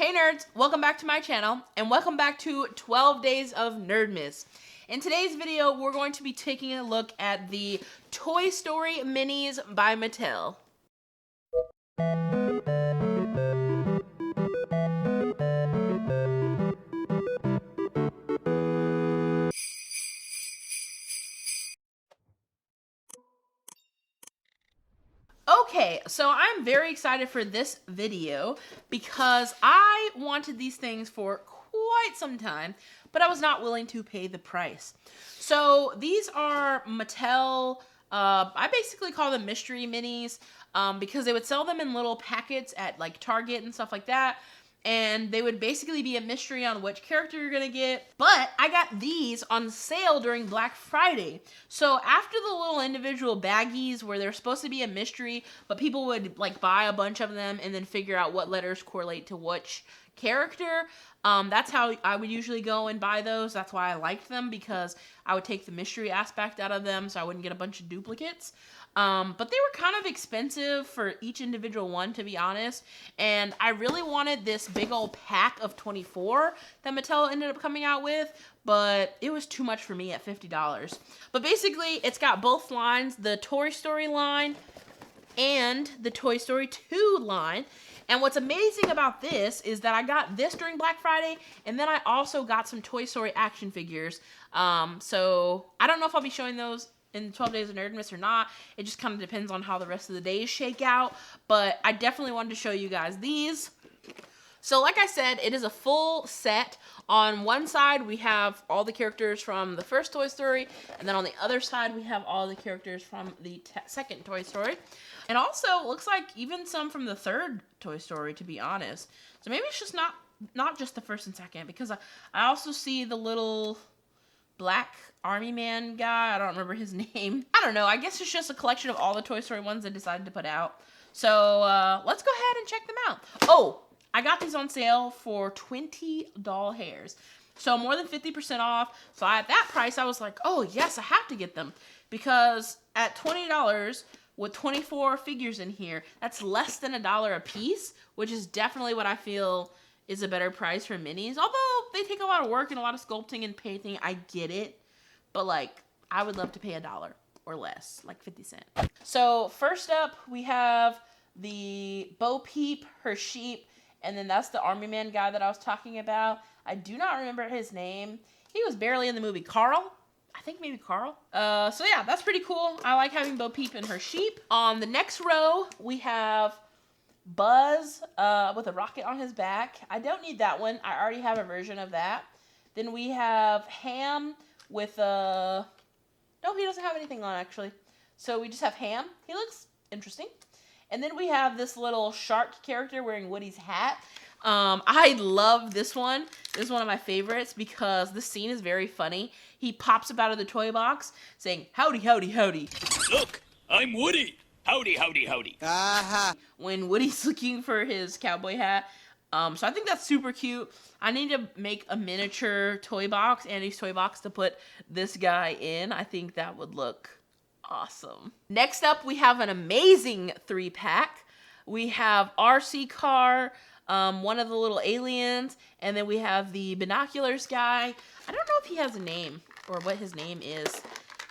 Hey nerds, welcome back to my channel, and welcome back to 12 Days of Nerdmas. In today's video, we're going to be taking a look at the Toy Story Minis by Mattel. Okay, so I'm very excited for this video because I wanted these things for quite some time, but I was not willing to pay the price. So these are Mattel, I basically call them mystery minis because they would sell them in little packets at like Target and stuff like that. And they would basically be a mystery on which character you're gonna get. But I got these on sale during Black Friday. So after the little individual baggies where they're supposed to be a mystery, but people would like buy a bunch of them and then figure out what letters correlate to which character. That's how I would usually go and buy those. That's why I liked them, because I would take the mystery aspect out of them so I wouldn't get a bunch of duplicates. But they were kind of expensive for each individual one, to be honest. And I really wanted this big old pack of 24 that Mattel ended up coming out with, but it was too much for me at $50. But basically, it's got both lines, the Toy Story line and the Toy Story 2 line. And what's amazing about this is that I got this during Black Friday, and then I also got some Toy Story action figures. So I don't know if I'll be showing those in 12 Days of Nerdmas or not. It just kind of depends on how the rest of the days shake out. But I definitely wanted to show you guys these. So like I said, it is a full set. On one side, we have all the characters from the first Toy Story, and then on the other side, we have all the characters from the second Toy Story. And also, it looks like even some from the third Toy Story, to be honest. So maybe it's just not just the first and second, because I also see the little black army man guy. I don't remember his name. I don't know. I guess it's just a collection of all the Toy Story ones they decided to put out. So let's go ahead and check them out. Oh, I got these on sale for 20 doll hairs. So more than 50% off. So at that price, I was like, oh yes, I have to get them. Because at $20, with 24 figures in here, that's less than $1 a piece, which is definitely what I feel is a better price for minis. Although they take a lot of work and a lot of sculpting and painting, I get it. But like, I would love to pay $1 or less, like 50 cents. So first up, we have the Bo Peep, her sheep, and then that's the army man guy that I was talking about. I do not remember his name. He was barely in the movie. Carl? I think maybe Carl. So yeah, that's pretty cool. I like having Bo Peep and her sheep. On the next row, we have Buzz with a rocket on his back. I don't need that one. I already have a version of that. Then we have Ham with no, he doesn't have anything on actually. So we just have Ham. He looks interesting. And then we have this little shark character wearing Woody's hat. I love this one. This is one of my favorites because the scene is very funny. He pops up out of the toy box saying, "Howdy, howdy, howdy." Look, I'm Woody. Howdy, howdy, howdy. When Woody's looking for his cowboy hat. So I think that's super cute. I need to make a miniature toy box, Andy's toy box, to put this guy in. I think that would look awesome. Next up, we have an amazing 3-pack. We have RC Car, one of the little aliens, and then we have the binoculars guy. I don't know if he has a name or what his name is,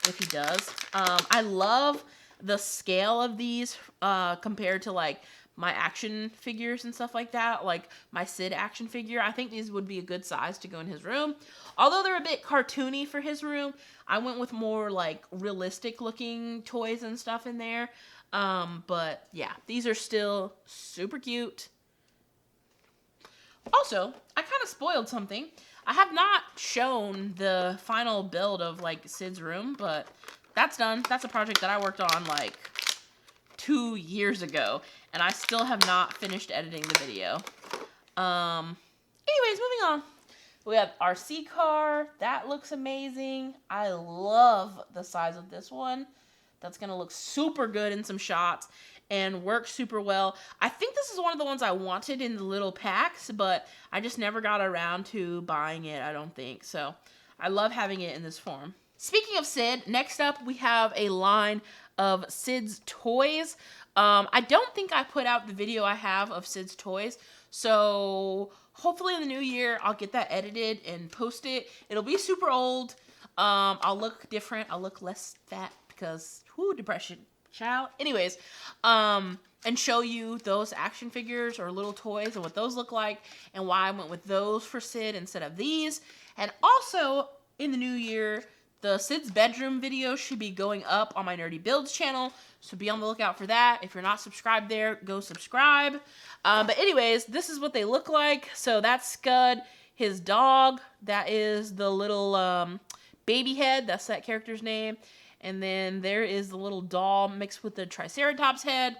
if he does. I love the scale of these compared to like my action figures and stuff like that, like my Sid action figure. I think these would be a good size to go in his room. Although they're a bit cartoony for his room, I went with more like realistic looking toys and stuff in there. But yeah, these are still super cute. Also, I kind of spoiled something. I have not shown the final build of like Sid's room, but that's done. That's a project that I worked on like 2 years ago, and I still have not finished editing the video. Anyways, moving on. We have RC Car. That looks amazing. I love the size of this one. That's gonna look super good in some shots and work super well. I think this is one of the ones I wanted in the little packs, but I just never got around to buying it, I don't think. So I love having it in this form. Speaking of Sid, next up we have a line of Sid's toys. I don't think I put out the video I have of Sid's toys, So hopefully in the new year, I'll get that edited and post it. It'll be super old. I'll look different. I'll look less fat because, depression, child. Anyways, and show you those action figures or little toys and what those look like and why I went with those for Sid instead of these. And also, in the new year, the Sid's bedroom video should be going up on my Nerdy Builds channel, so be on the lookout for that. If you're not subscribed there, go subscribe. But anyways, this is what they look like. So that's Scud, his dog. That is the little baby head. That's that character's name. And then there is the little doll mixed with the Triceratops head.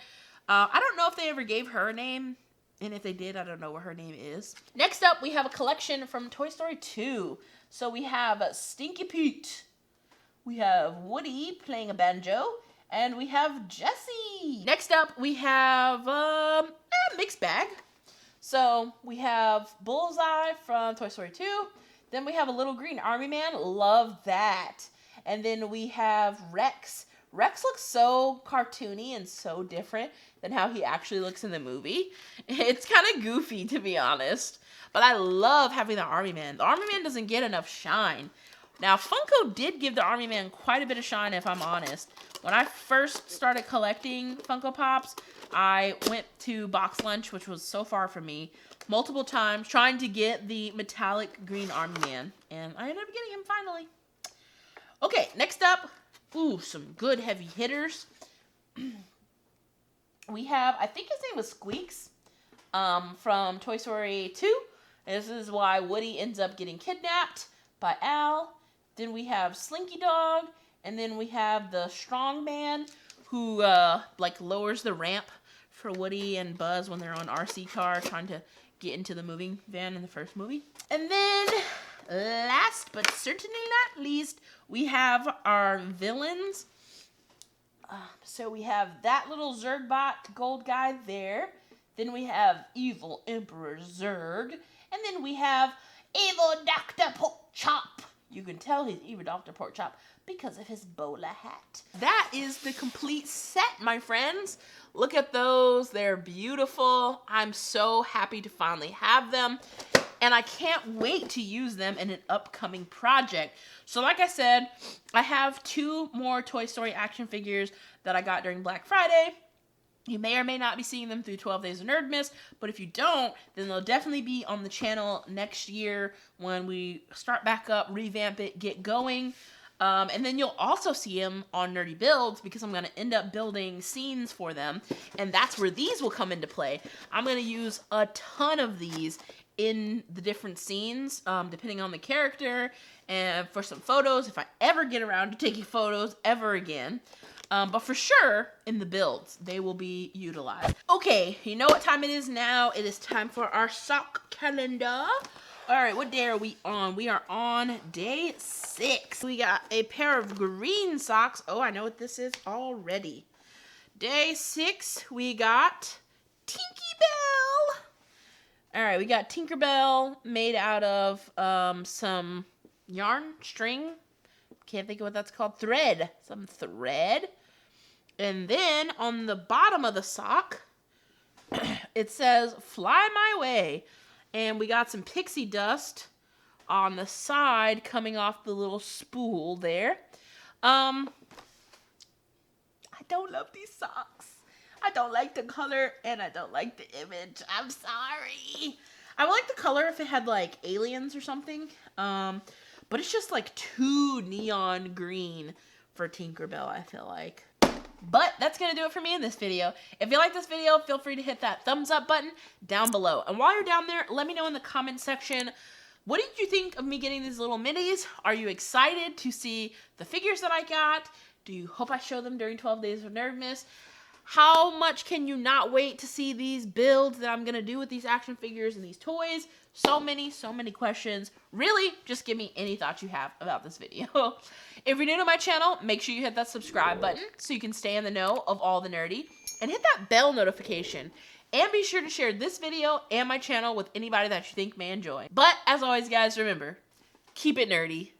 I don't know if they ever gave her a name. And if they did, I don't know what her name is. Next up, we have a collection from Toy Story 2. So we have Stinky Pete. We have Woody playing a banjo. And we have Jessie. Next up, we have a mixed bag. So we have Bullseye from Toy Story 2. Then we have a little green army man. Love that. And then we have Rex. Rex looks so cartoony and so different than how he actually looks in the movie. It's kind of goofy, to be honest. But I love having the Army Man. The Army Man doesn't get enough shine. Now, Funko did give the Army Man quite a bit of shine, if I'm honest. When I first started collecting Funko Pops, I went to Box Lunch, which was so far from me, multiple times, trying to get the metallic green Army Man. And I ended up getting him finally. Okay, next up, some good heavy hitters. We have, I think his name was Squeaks, from Toy Story 2. This is why Woody ends up getting kidnapped by Al. Then we have Slinky Dog, and then we have the Strong Man, who lowers the ramp for Woody and Buzz when they're on RC car trying to get into the moving van in the first movie. And then, last but certainly not least, we have our villains. So we have that little Zurgbot gold guy there. Then we have Evil Emperor Zurg. And then we have Evil Dr. Porkchop. You can tell he's Evil Dr. Porkchop because of his bowler hat. That is the complete set, my friends. Look at those. They're beautiful. I'm so happy to finally have them. And I can't wait to use them in an upcoming project. So like I said, I have 2 more Toy Story action figures that I got during Black Friday. You may or may not be seeing them through 12 Days of Nerdmas, but if you don't, then they'll definitely be on the channel next year when we start back up, revamp it, get going. And then you'll also see them on Nerdy Builds because I'm going to end up building scenes for them. And that's where these will come into play. I'm going to use a ton of these in the different scenes, depending on the character, and for some photos, if I ever get around to taking photos ever again. But for sure, in the builds, they will be utilized. Okay, you know what time it is now? It is time for our sock calendar. All right, what day are we on? We are on day 6. We got a pair of green socks. Oh, I know what this is already. Day 6, we got Tinkerbell. All right, we got Tinkerbell made out of some yarn, string. Can't think of what that's called. Thread. Some thread. And then on the bottom of the sock, it says, "Fly my way." And we got some pixie dust on the side coming off the little spool there. I don't love these socks. I don't like the color and I don't like the image. I'm sorry. I would like the color if it had like aliens or something. But it's just like too neon green for Tinkerbell, I feel like. But that's going to do it for me in this video. If you like this video, feel free to hit that thumbs up button down below. And while you're down there, let me know in the comment section, what did you think of me getting these little minis? Are you excited to see the figures that I got? Do you hope I show them during 12 Days of Nerdmas? How much can you not wait to see these builds that I'm going to do with these action figures and these toys? So many questions. Really, just give me any thoughts you have about this video. If you're new to my channel, make sure you hit that subscribe button so you can stay in the know of all the nerdy. And hit that bell notification. And be sure to share this video and my channel with anybody that you think may enjoy. But as always, guys, remember, keep it nerdy.